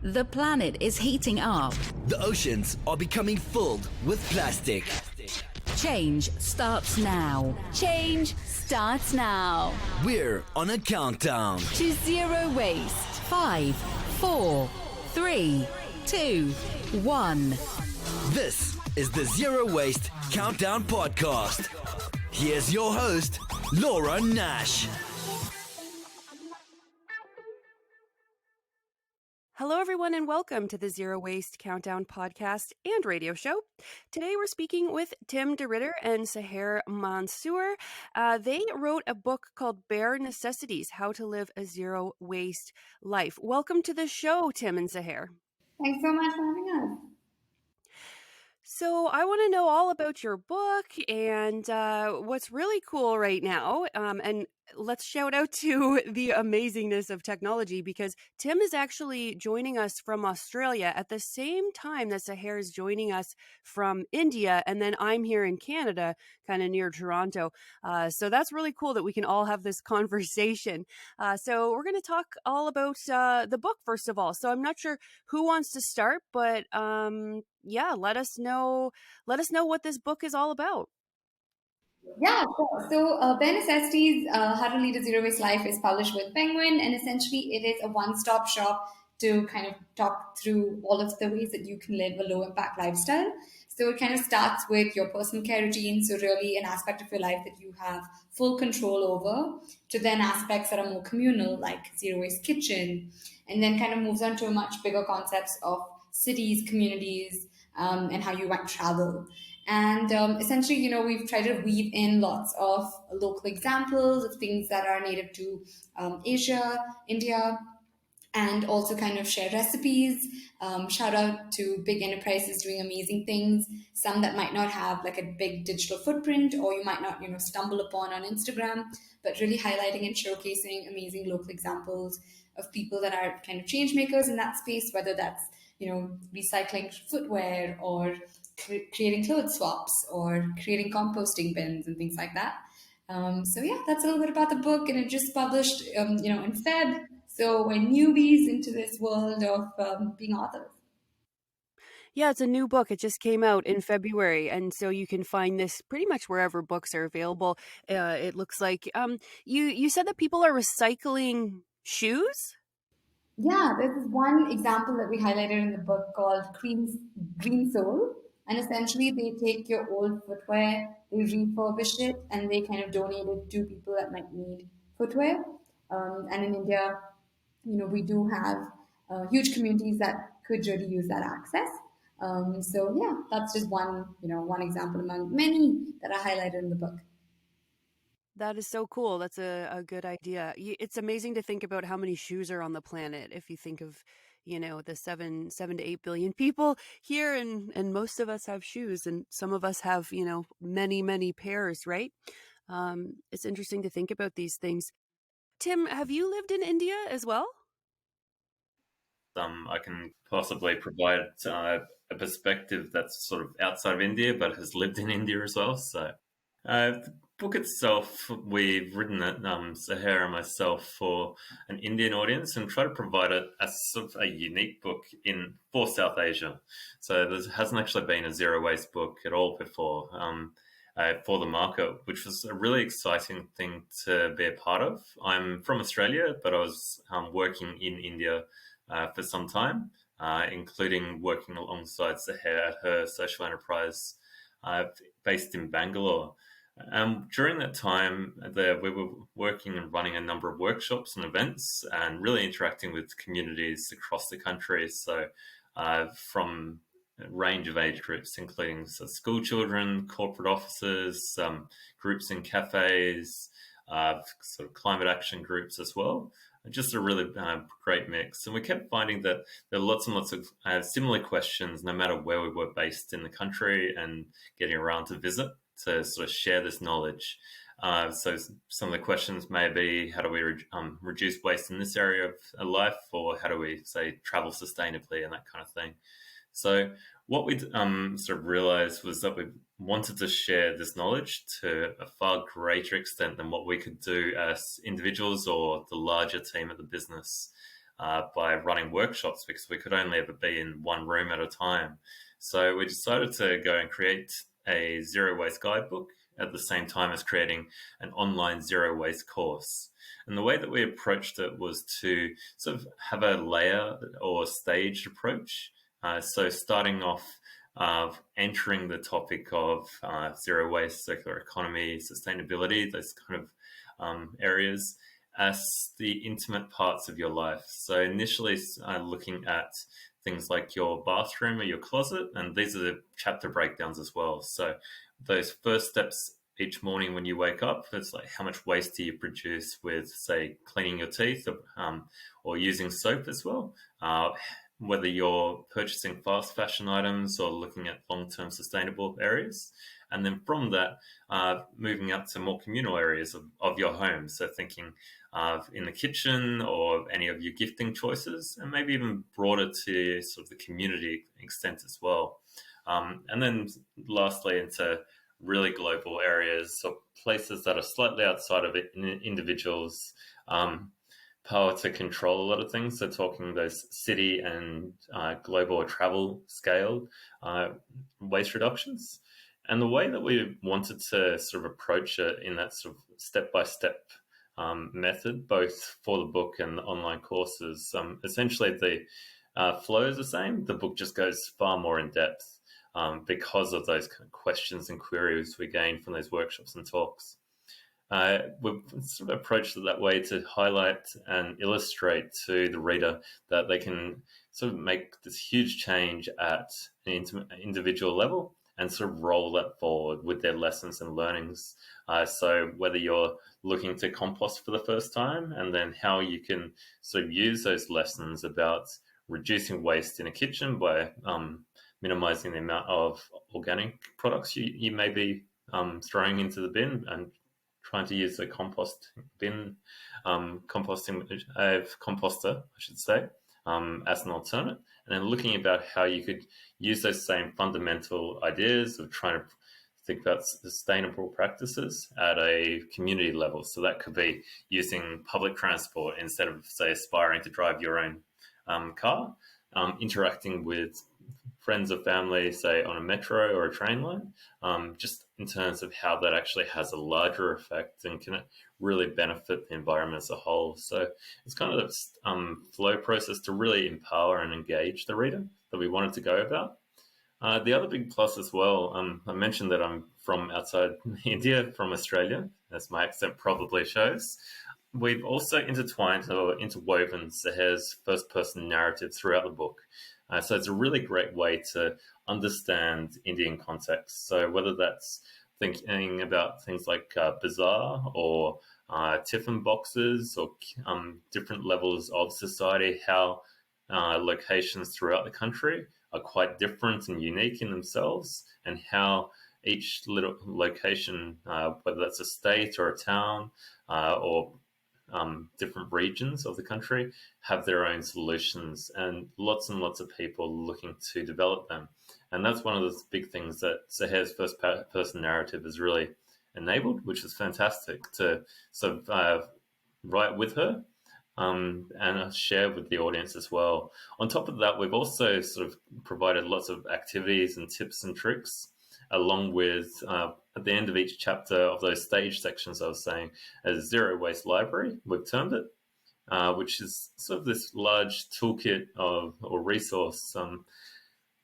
The planet is heating up. The oceans are becoming filled with plastic. Change starts now. Change starts now. We're on a countdown To zero waste. 5, 4, 3, 2, 1. This is the Zero Waste Countdown Podcast. Here's your host, Laura Nash. Hello, everyone, and welcome to the Zero Waste Countdown podcast and radio show. Today, we're speaking with Tim de Ridder and Sahar Mansoor. They wrote a book called Bare Necessities, How to Live a Zero Waste Life. Welcome to the show, Tim and Sahar. Thanks so much for having us. So I want to know all about your book and what's really cool right now. And let's shout out to the amazingness of technology because Tim is actually joining us from Australia at the same time that Sahar is joining us from India. And then I'm here in Canada, kind of near Toronto. So that's really cool that we can all have this conversation. So we're going to talk all about the book, first of all. So I'm not sure who wants to start, but yeah, let us know what this book is all about. Yeah, sure. So Bare Necessities, How to Lead a Zero Waste Life is published with Penguin, and essentially it is a one-stop shop to kind of talk through all of the ways that you can live a low-impact lifestyle. So it kind of starts with your personal care routine, so really an aspect of your life that you have full control over, to then aspects that are more communal, like zero-waste kitchen, and then kind of moves on to much bigger concepts of cities, communities, and how you might travel. And essentially, we've tried to weave in lots of local examples of things that are native to Asia, India, and also kind of share recipes. Shout out to big enterprises doing amazing things, some that might not have like a big digital footprint or you might not, stumble upon on Instagram, but really highlighting and showcasing amazing local examples of people that are kind of change makers in that space, whether that's, recycling footwear or creating clothes swaps or creating composting bins and things like that. So yeah, that's a little bit about the book, and it just published, in Feb. So we're newbies into this world of being authors. Yeah, it's a new book. It just came out in February, and so you can find this pretty much wherever books are available. It looks like you said that people are recycling shoes. Yeah, there's one example that we highlighted in the book called Green Soul. And essentially, they take your old footwear, they refurbish it, and they kind of donate it to people that might need footwear. And in India, we do have huge communities that could really use that access. So yeah, that's just one example among many that are highlighted in the book. That is so cool. That's a good idea. It's amazing to think about how many shoes are on the planet. If you think of, the 7 to 8 billion people here, and most of us have shoes, and some of us have, many, many pairs, right? It's interesting to think about these things. Tim, have you lived in India as well? I can possibly provide a perspective that's sort of outside of India, but has lived in India as well. So the book itself, we've written it, Sahar and myself, for an Indian audience and try to provide it as sort of a unique book for South Asia. So there hasn't actually been a zero waste book at all before for the market, which was a really exciting thing to be a part of. I'm from Australia, but I was working in India for some time, including working alongside Sahar at her social enterprise based in Bangalore. During that time, we were working and running a number of workshops and events and really interacting with communities across the country. So from a range of age groups, including school children, corporate officers, groups in cafes, sort of climate action groups as well. Just a really great mix. And we kept finding that there are lots and lots of similar questions, no matter where we were based in the country, and getting around to visit to sort of share this knowledge. So some of the questions may be, how do we reduce waste in this area of life, or how do we, say, travel sustainably and that kind of thing. So what we sort of realized was that we wanted to share this knowledge to a far greater extent than what we could do as individuals or the larger team at the business. by running workshops because we could only ever be in one room at a time. So we decided to go and create a zero waste guidebook at the same time as creating an online zero waste course. And the way that we approached it was to sort of have a layer or staged approach. So starting off entering the topic of zero waste, circular economy, sustainability, those kind of areas as the intimate parts of your life. So initially looking at things like your bathroom or your closet, and these are the chapter breakdowns as well. So those first steps each morning when you wake up, it's like how much waste do you produce with, say, cleaning your teeth or using soap as well. Whether you're purchasing fast fashion items or looking at long-term sustainable areas. And then from that, moving up to more communal areas of your home. So thinking in the kitchen or any of your gifting choices, and maybe even broader to sort of the community extent as well. And then lastly, into really global areas, so places that are slightly outside of it, individuals' power to control a lot of things. So talking those city and global or travel scale waste reductions. And the way that we wanted to sort of approach it in that sort of step-by-step method, both for the book and the online courses, essentially the flow is the same. The book just goes far more in depth because of those kind of questions and queries we gain from those workshops and talks. We've sort of approached it that way to highlight and illustrate to the reader that they can sort of make this huge change at an individual level and sort of roll that forward with their lessons and learnings. So whether you're looking to compost for the first time, and then how you can sort of use those lessons about reducing waste in a kitchen by minimizing the amount of organic products you may be throwing into the bin, and trying to use the compost bin, composter, I should say, as an alternate, and then looking about how you could use those same fundamental ideas of trying to think about sustainable practices at a community level. So that could be using public transport instead of, say, aspiring to drive your own car, interacting with friends or family, say, on a metro or a train line, just in terms of how that actually has a larger effect and can really benefit the environment as a whole. So it's kind of a flow process to really empower and engage the reader that we wanted to go about. The other big plus as well, I mentioned that I'm from outside India, from Australia, as my accent probably shows. We've also intertwined or interwoven Sahar's first-person narrative throughout the book. So it's a really great way to understand Indian context. So whether that's thinking about things like bazaar or tiffin boxes or different levels of society, how locations throughout the country are quite different and unique in themselves, and how each little location, whether that's a state or a town or different regions of the country, have their own solutions, and lots of people looking to develop them. And that's one of the big things that Sahar's first-person narrative has really enabled, which is fantastic to sort of write with her and share with the audience as well. On top of that, we've also sort of provided lots of activities and tips and tricks, along with, at the end of each chapter of those stage sections I was saying, a zero waste library, we've termed it, which is sort of this large toolkit or resource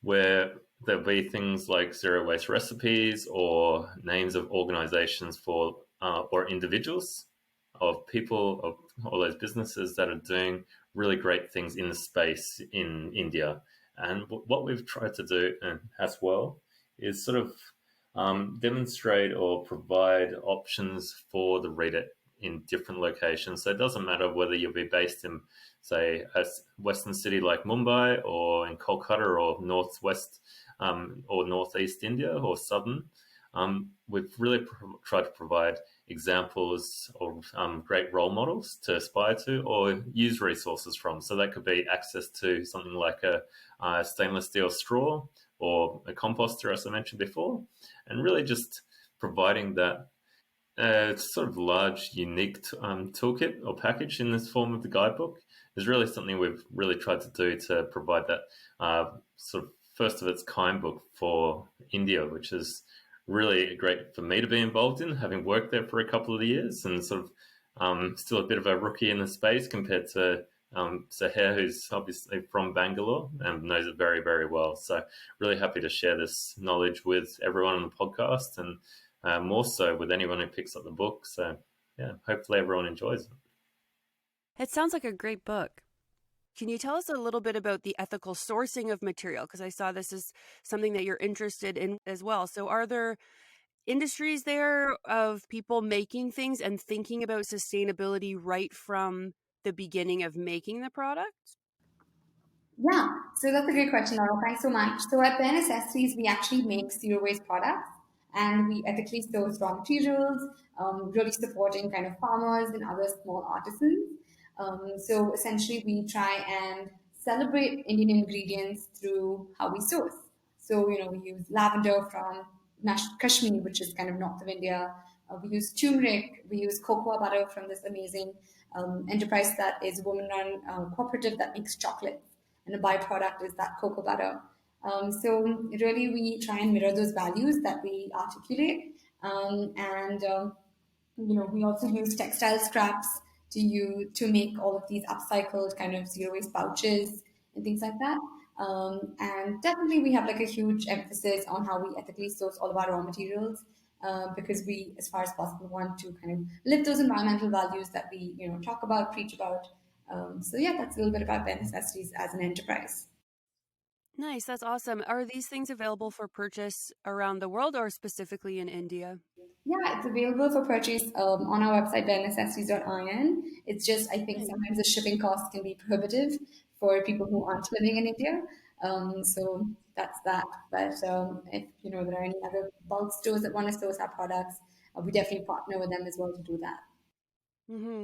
where there'll be things like zero waste recipes or names of organizations for or individuals of people, of all those businesses that are doing really great things in the space in India. And what we've tried to do as well is sort of demonstrate or provide options for the reader in different locations. So it doesn't matter whether you'll be based in, say, a western city like Mumbai, or in Kolkata, or northwest or northeast India, or southern. We've really tried to provide examples of great role models to aspire to or use resources from. So that could be access to something like a stainless steel straw or a composter, as I mentioned before, and really just providing that sort of large, unique toolkit or package in this form of the guidebook is really something we've really tried to do to provide that sort of first of its kind book for India, which is really great for me to be involved in, having worked there for a couple of years and sort of still a bit of a rookie in the space compared to Sahar, who's obviously from Bangalore and knows it very, very well. So really happy to share this knowledge with everyone on the podcast and more so with anyone who picks up the book. So yeah, hopefully everyone enjoys it. It sounds like a great book. Can you tell us a little bit about the ethical sourcing of material? Because I saw this is something that you're interested in as well. So are there industries there of people making things and thinking about sustainability right from the beginning of making the product? Yeah, so that's a great question, Laura. Thanks so much. So at Bare Necessities, we actually make zero waste products and we ethically source raw materials, really supporting kind of farmers and other small artisans. So essentially, we try and celebrate Indian ingredients through how we source. So, we use lavender from Kashmir, which is kind of north of India. We use turmeric. We use cocoa butter from this amazing enterprise that is a woman-run cooperative that makes chocolate, and the byproduct is that cocoa butter. So really, we try and mirror those values that we articulate, and we also use textile scraps to make all of these upcycled kind of zero waste pouches and things like that. And definitely, we have like a huge emphasis on how we ethically source all of our raw materials. Because we, as far as possible, want to kind of live those environmental values that we, talk about, preach about. So yeah, that's a little bit about Bare Necessities as an enterprise. Nice, that's awesome. Are these things available for purchase around the world or specifically in India? Yeah, it's available for purchase on our website, barenecessities.in. It's just, I think sometimes the shipping costs can be prohibitive for people who aren't living in India. So that's that. But if there are any other bulk stores that want to source our products, we definitely partner with them as well to do that.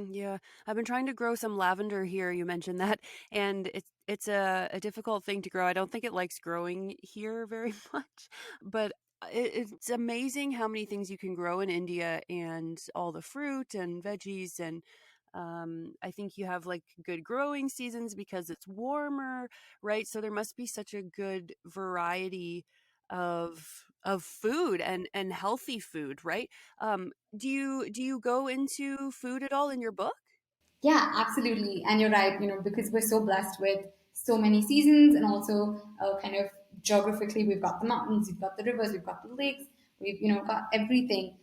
Yeah, I've been trying to grow some lavender here. You mentioned that, and it's a difficult thing to grow. I don't think it likes growing here very much, but it's amazing how many things you can grow in India and all the fruit and veggies and I think you have like good growing seasons because it's warmer, right? So there must be such a good variety of food and healthy food, right? Do you go into food at all in your book? Yeah, absolutely. And you're right, because we're so blessed with so many seasons and also kind of geographically, we've got the mountains, we've got the rivers, we've got the lakes, we've, got everything.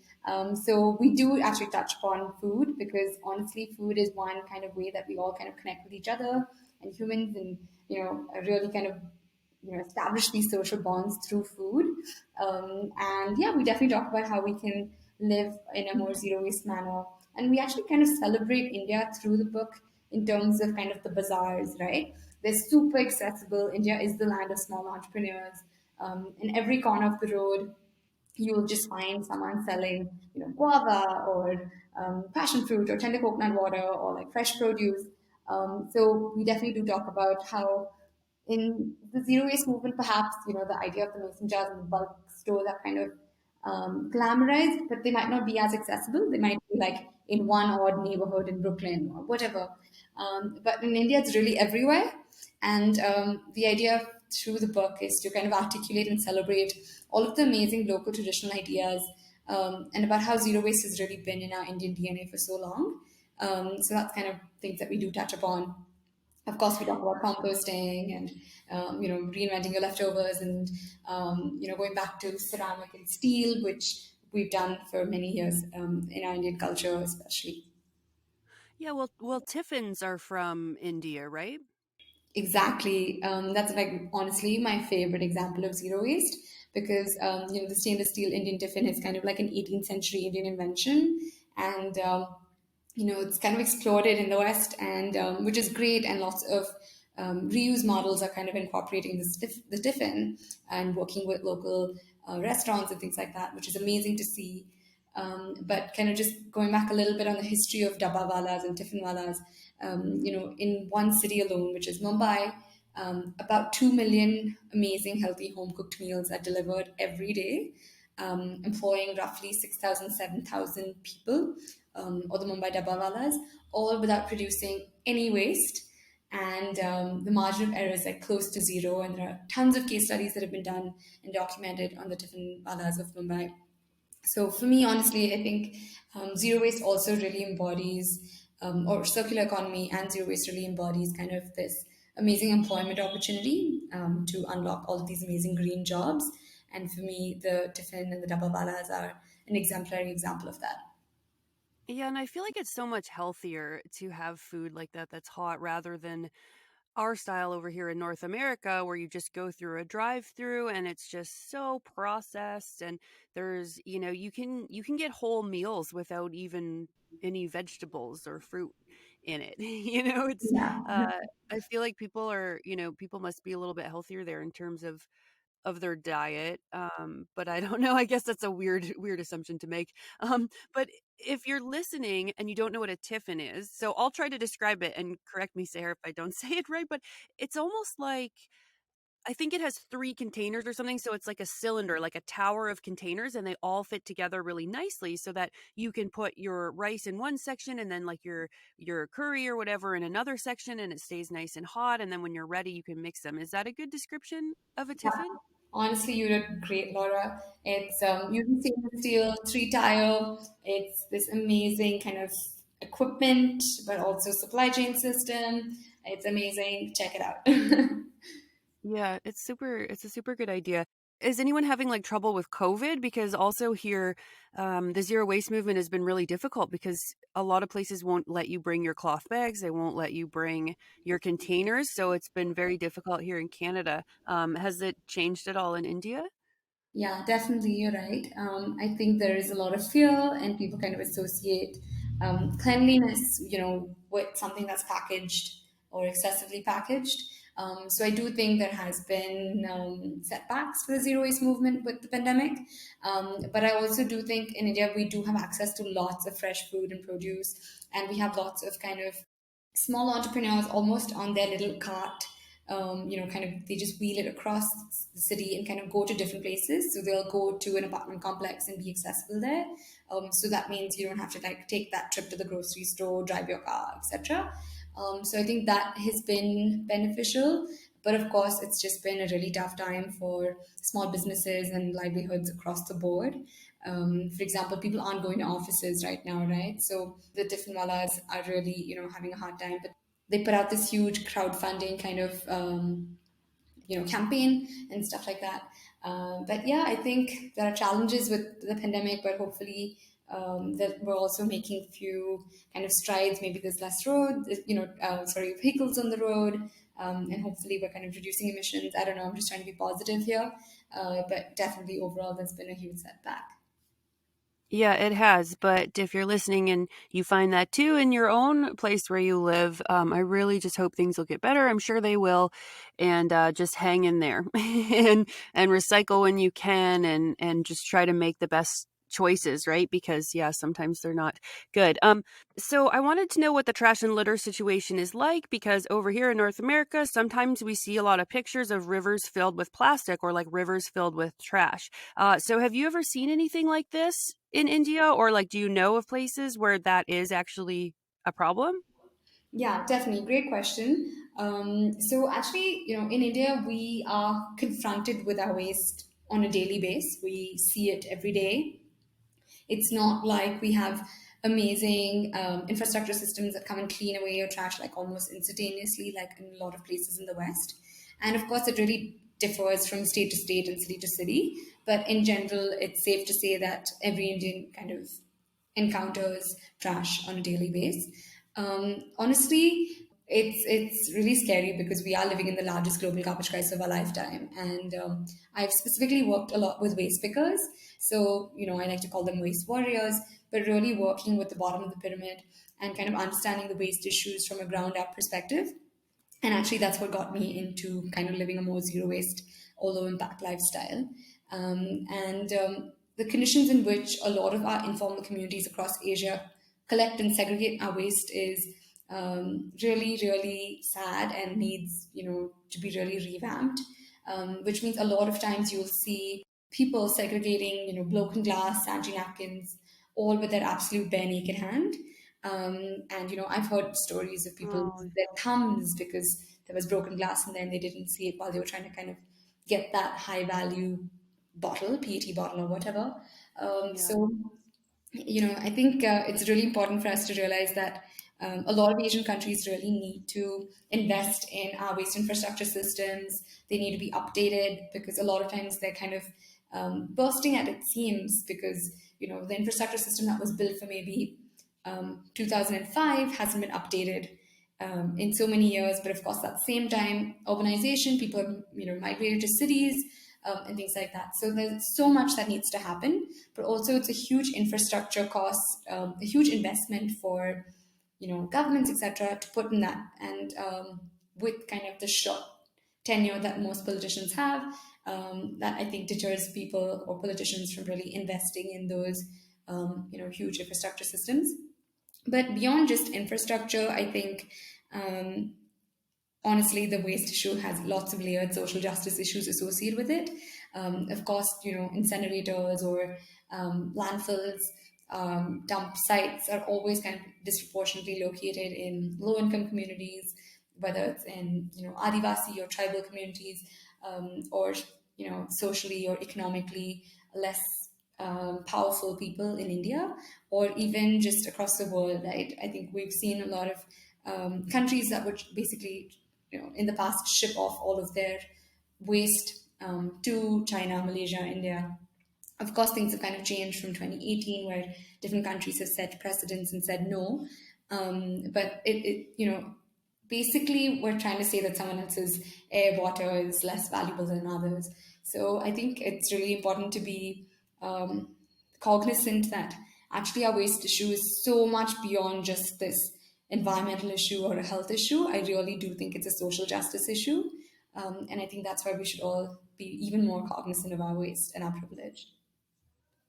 So we do actually touch upon food because honestly, food is one kind of way that we all kind of connect with each other and humans and, really kind of establish these social bonds through food. And yeah, we definitely talk about how we can live in a more zero waste manner. And we actually kind of celebrate India through the book in terms of kind of the bazaars, right? They're super accessible. India is the land of small entrepreneurs. In every corner of the road, you will just find someone selling, guava or passion fruit or tender coconut water or like fresh produce. So we definitely do talk about how in the zero waste movement, perhaps, the idea of the mason jars and the bulk stores are kind of glamorized, but they might not be as accessible. They might be like in one odd neighborhood in Brooklyn or whatever. But in India, it's really everywhere. And the idea through the book is to kind of articulate and celebrate all of the amazing local traditional ideas and about how zero waste has really been in our Indian DNA for so long. So that's kind of things that we do touch upon. Of course, we talk about composting and reinventing your leftovers and going back to ceramic and steel, which we've done for many years in our Indian culture, especially. Yeah, well, Tiffins are from India, right? Exactly. That's like honestly my favorite example of zero waste because the stainless steel Indian tiffin is kind of like an 18th century Indian invention, and it's kind of exploded in the West, and which is great. And lots of reuse models are kind of incorporating the tiffin and working with local restaurants and things like that, which is amazing to see. But kind of just going back a little bit on the history of dabbawalas and tiffinwalas, in one city alone, which is Mumbai, about 2 million amazing, healthy, home cooked meals are delivered every day. employing roughly 6,000, 7,000 people, or the Mumbai Dabbawalas, all without producing any waste. And the margin of error is like close to zero. And there are tons of case studies that have been done and documented on the Tiffin Walas of Mumbai. So for me, honestly, I think zero waste also really embodies, or circular economy and zero waste really embodies kind of this amazing employment opportunity to unlock all of these amazing green jobs. And for me, the Tiffin and the Dabbawalas are an exemplary example of that. Yeah, and I feel like it's so much healthier to have food like that that's hot rather than our style over here in North America where you just go through a drive-through and it's just so processed, and there's, you can get whole meals without even any vegetables or fruit in it. It's Yeah. uh I feel like people must be a little bit healthier there in terms of their diet. But I don't know. I guess that's a weird assumption to make. But if you're listening and you don't know what a tiffin is, so I'll try to describe it and correct me, Sarah, if I don't say it right. But it's almost like, I think it has three containers or something. So it's like a cylinder, like a tower of containers, and they all fit together really nicely so that you can put your rice in one section and then like your curry or whatever in another section, and it stays nice and hot. And then when you're ready, you can mix them. Is that a good description of a Yeah. tiffin? Honestly, you did great, Laura. It's using stainless steel, three tile. It's this amazing kind of equipment, but also supply chain system. It's amazing. Check it out. Yeah, it's a super good idea. Is anyone having like trouble with COVID? Because also here, the zero waste movement has been really difficult because a lot of places won't let you bring your cloth bags. They won't let you bring your containers. So it's been very difficult here in Canada. Has it changed at all in India? Yeah, definitely, you're right. I think there is a lot of fear, and people kind of associate cleanliness, with something that's packaged or excessively packaged. So I do think there has been setbacks for the zero waste movement with the pandemic. But I also do think in India we do have access to lots of fresh food and produce, and we have lots of kind of small entrepreneurs almost on their little cart. Kind of they just wheel it across the city and kind of go to different places. So they'll go to an apartment complex and be accessible there. So that means you don't have to like take that trip to the grocery store, drive your car, etc. So I think that has been beneficial. But of course, it's just been a really tough time for small businesses and livelihoods across the board. For example, people aren't going to offices right now, right? So the Tiffin-walas are really, having a hard time. But they put out this huge crowdfunding kind of campaign and stuff like that. But yeah, I think there are challenges with the pandemic, but hopefully that we're also making few kind of strides. Maybe there's less road, vehicles on the road, and hopefully we're kind of reducing emissions. I don't know. I'm just trying to be positive here, but definitely overall, there's been a huge setback. Yeah, it has. But if you're listening and you find that too in your own place where you live, I really just hope things will get better. I'm sure they will, and just hang in there and recycle when you can, and just try to make the best choices, right? Because yeah, sometimes they're not good. So I wanted to know what the trash and litter situation is like, because over here in North America, sometimes we see a lot of pictures of rivers filled with plastic or like rivers filled with trash. So have you ever seen anything like this in India, or like do you know of places where that is actually a problem? Yeah, definitely. Great question. So actually, in India, we are confronted with our waste on a daily basis. We see it every day. It's not like we have amazing infrastructure systems that come and clean away your trash like almost instantaneously, like in a lot of places in the West. And of course, it really differs from state to state and city to city. But in general, it's safe to say that every Indian kind of encounters trash on a daily basis. Honestly, it's really scary because we are living in the largest global garbage crisis of our lifetime, and I've specifically worked a lot with waste pickers. So I like to call them waste warriors, but really working with the bottom of the pyramid and kind of understanding the waste issues from a ground up perspective. And actually, that's what got me into kind of living a more zero waste, all low impact lifestyle. And The conditions in which a lot of our informal communities across Asia collect and segregate our waste is really, really sad and needs, to be really revamped. Which means a lot of times you'll see people segregating, broken glass, sanitary napkins, all with their absolute bare naked hand. And I've heard stories of people Oh, losing their thumbs because there was broken glass and then they didn't see it while they were trying to kind of get that high value bottle, PET bottle or whatever. yeah. I think it's really important for us to realize that a lot of Asian countries really need to invest in our waste infrastructure systems. They need to be updated because a lot of times they're kind of bursting at its seams because, the infrastructure system that was built for maybe 2005 hasn't been updated in so many years. But of course, at the same time, urbanization, people have, migrated to cities and things like that. So there's so much that needs to happen, but also it's a huge infrastructure cost, a huge investment for, governments, etc., to put in that. And with kind of the short tenure that most politicians have, that I think deters people or politicians from really investing in those, huge infrastructure systems. But beyond just infrastructure, I think honestly, the waste issue has lots of layered social justice issues associated with it. Of course, incinerators or landfills, dump sites are always kind of disproportionately located in low-income communities, whether it's in Adivasi or tribal communities, or socially or economically less powerful people in India, or even just across the world. Right? I think we've seen a lot of countries that would basically, in the past ship off all of their waste to China, Malaysia, India. Of course, things have kind of changed from 2018, where different countries have set precedents and said no. But basically, we're trying to say that someone else's air, water is less valuable than others. So I think it's really important to be cognizant that actually our waste issue is so much beyond just this environmental issue or a health issue. I really do think it's a social justice issue. And I think that's why we should all be even more cognizant of our waste and our privilege.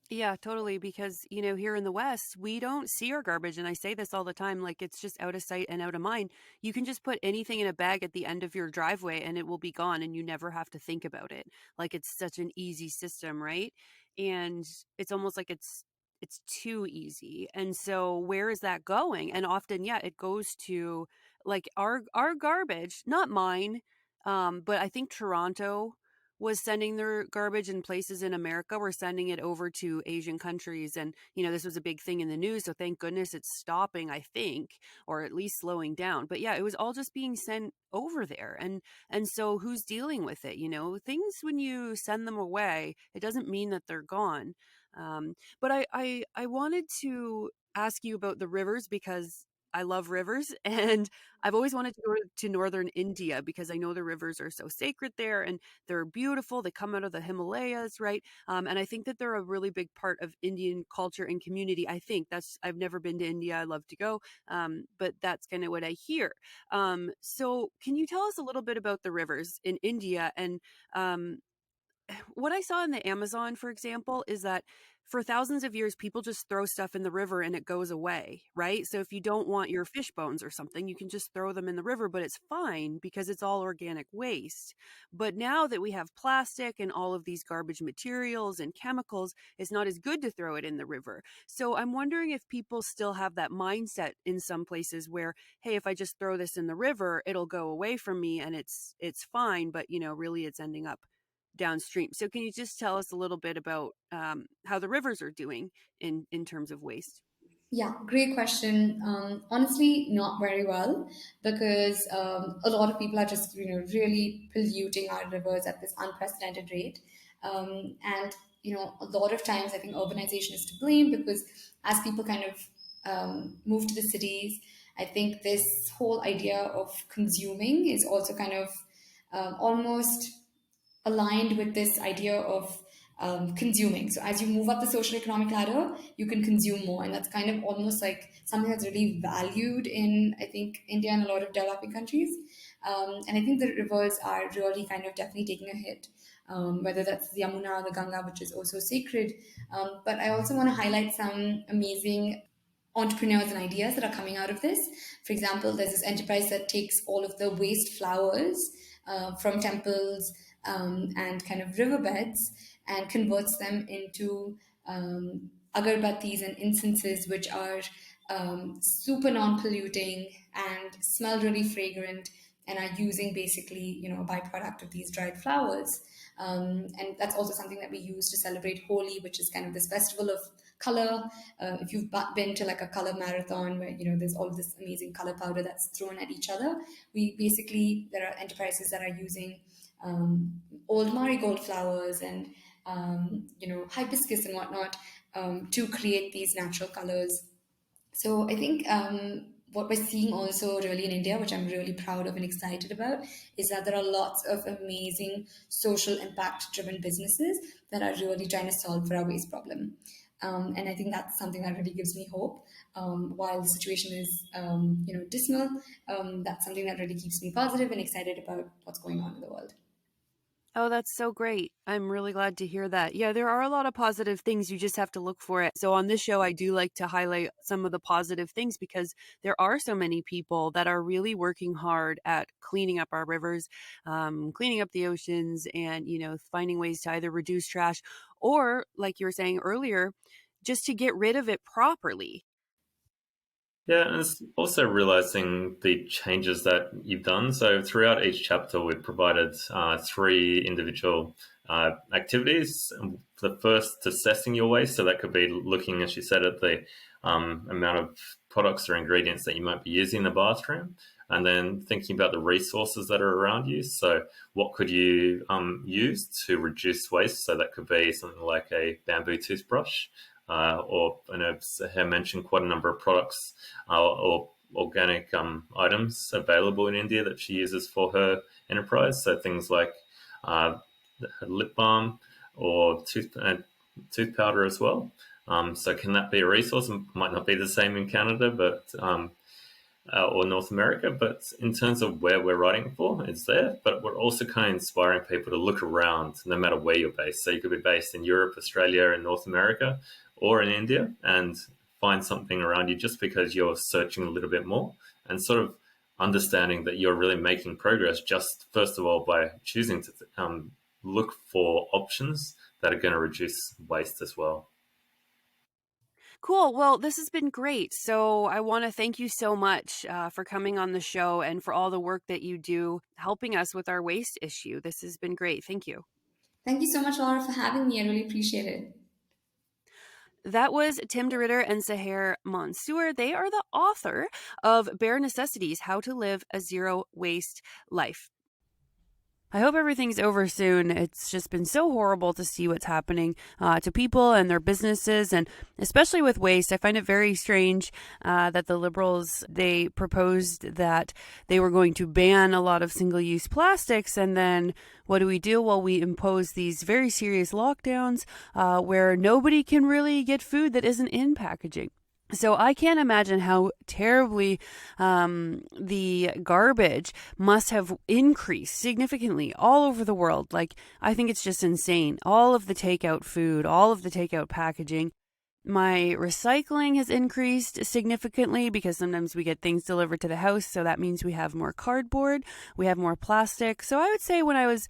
Yeah, totally. Because, here in the West, we don't see our garbage. And I say this all the time, like it's just out of sight and out of mind. You can just put anything in a bag at the end of your driveway and it will be gone and you never have to think about it. Like it's such an easy system, right? And it's almost like it's too easy. And so where is that going? And often, yeah, it goes to like our garbage, not mine, but I think Toronto was sending their garbage, and places in America were sending it over to Asian countries. And, this was a big thing in the news. So thank goodness it's stopping, I think, or at least slowing down. But yeah, it was all just being sent over there. And so who's dealing with it? Things, when you send them away, it doesn't mean that they're gone. But I wanted to ask you about the rivers because I love rivers and I've always wanted to go to northern India because I know the rivers are so sacred there and they're beautiful. They come out of the Himalayas, right? And I think that they're a really big part of Indian culture and community. I've never been to India. I love to go, but that's kind of what I hear. So can you tell us a little bit about the rivers in India and um, what I saw in the Amazon, for example, is that for thousands of years, people just throw stuff in the river and it goes away, right? So if you don't want your fish bones or something, you can just throw them in the river, but it's fine because it's all organic waste. But now that we have plastic and all of these garbage materials and chemicals, it's not as good to throw it in the river. So I'm wondering if people still have that mindset in some places where, hey, if I just throw this in the river, it'll go away from me and it's fine, but really it's ending up downstream. So can you just tell us a little bit about how the rivers are doing in terms of waste? Yeah, great question. Honestly, not very well because a lot of people are just really polluting our rivers at this unprecedented rate, and a lot of times I think urbanization is to blame because as people kind of move to the cities, I think this whole idea of consuming is also kind of almost aligned with this idea of consuming. So as you move up the social economic ladder, you can consume more, and that's kind of almost like something that's really valued in, I think, India and a lot of developing countries. And I think the rivers are really kind of definitely taking a hit, whether that's the Yamuna or the Ganga, which is also sacred. But I also want to highlight some amazing entrepreneurs and ideas that are coming out of this. For example, there's this enterprise that takes all of the waste flowers from temples and kind of riverbeds, and converts them into agarbattis and incenses, which are super non-polluting and smell really fragrant and are using basically, a byproduct of these dried flowers. And that's also something that we use to celebrate Holi, which is kind of this festival of color. If you've been to like a color marathon where, there's all of this amazing color powder that's thrown at each other, there are enterprises that are using old marigold flowers and, hibiscus and whatnot to create these natural colors. So I think what we're seeing also really in India, which I'm really proud of and excited about, is that there are lots of amazing social impact driven businesses that are really trying to solve for our waste problem. And I think that's something that really gives me hope. While the situation is, dismal, that's something that really keeps me positive and excited about what's going on in the world. Oh, that's so great. I'm really glad to hear that. Yeah, there are a lot of positive things. You just have to look for it. So on this show, I do like to highlight some of the positive things because there are so many people that are really working hard at cleaning up our rivers, cleaning up the oceans, and, finding ways to either reduce trash or, like you were saying earlier, just to get rid of it properly. Yeah, and it's also realizing the changes that you've done. So throughout each chapter, we've provided three individual activities. The first, assessing your waste. So that could be looking, as you said, at the amount of products or ingredients that you might be using in the bathroom. And then thinking about the resources that are around you. So what could you use to reduce waste? So that could be something like a bamboo toothbrush. Or I know Sahar mentioned quite a number of products or organic items available in India that she uses for her enterprise. So things like lip balm or tooth powder as well. So can that be a resource? It might not be the same in Canada, but or North America, but in terms of where we're writing for, it's there. But we're also kind of inspiring people to look around no matter where you're based. So you could be based in Europe, Australia, and North America, or in India, and find something around you just because you're searching a little bit more and sort of understanding that you're really making progress just first of all by choosing to look for options that are going to reduce waste as well. Cool. Well, this has been great. So I want to thank you so much for coming on the show and for all the work that you do helping us with our waste issue. This has been great. Thank you. Thank you so much, Laura, for having me. I really appreciate it. That was Tim DeRitter and Sahar Mansoor. They are the author of Bare Necessities, How to Live a Zero Waste Life. I hope everything's over soon. It's just been so horrible to see what's happening to people and their businesses, and especially with waste. I find it very strange that the Liberals, they proposed that they were going to ban a lot of single-use plastics, and then what do? Well, we impose these very serious lockdowns where nobody can really get food that isn't in packaging. So I can't imagine how terribly the garbage must have increased significantly all over the world. Like, I think it's just insane. All of the takeout food, all of the takeout packaging. My recycling has increased significantly because sometimes we get things delivered to the house. So that means we have more cardboard, we have more plastic. So I would say when I was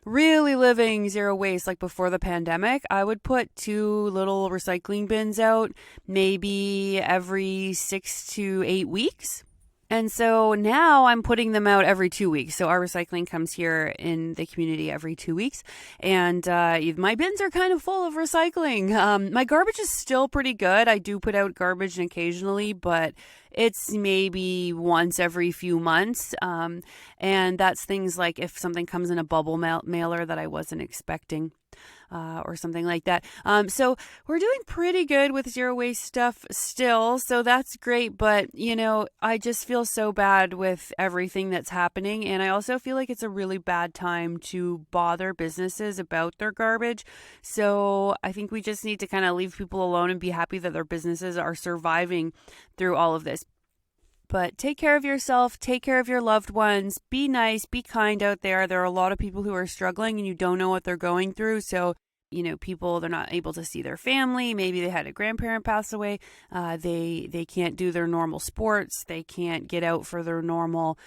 really living zero waste, like before the pandemic, I would put 2 little recycling bins out maybe every 6 to 8 weeks. And so now I'm putting them out every 2 weeks. So our recycling comes here in the community every 2 weeks. And my bins are kind of full of recycling. My garbage is still pretty good. I do put out garbage occasionally, but it's maybe once every few months. And that's things like if something comes in a bubble mailer that I wasn't expecting. Or something like that. So we're doing pretty good with zero waste stuff still. So that's great. But, I just feel so bad with everything that's happening. And I also feel like it's a really bad time to bother businesses about their garbage. So I think we just need to kind of leave people alone and be happy that their businesses are surviving through all of this. But take care of yourself, take care of your loved ones, be nice, be kind out there. There are a lot of people who are struggling and you don't know what they're going through. So people, they're not able to see their family. Maybe they had a grandparent pass away. They can't do their normal sports. They can't get out for their normal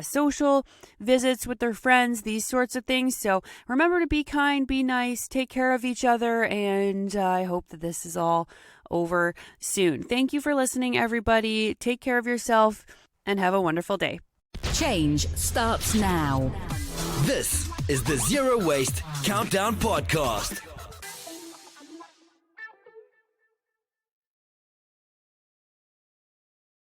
social visits with their friends, these sorts of things. So remember to be kind, be nice, take care of each other, and I hope that this is all over soon. Thank you for listening, everybody. Take care of yourself and have a wonderful day. Change starts now. This is the Zero Waste Countdown Podcast.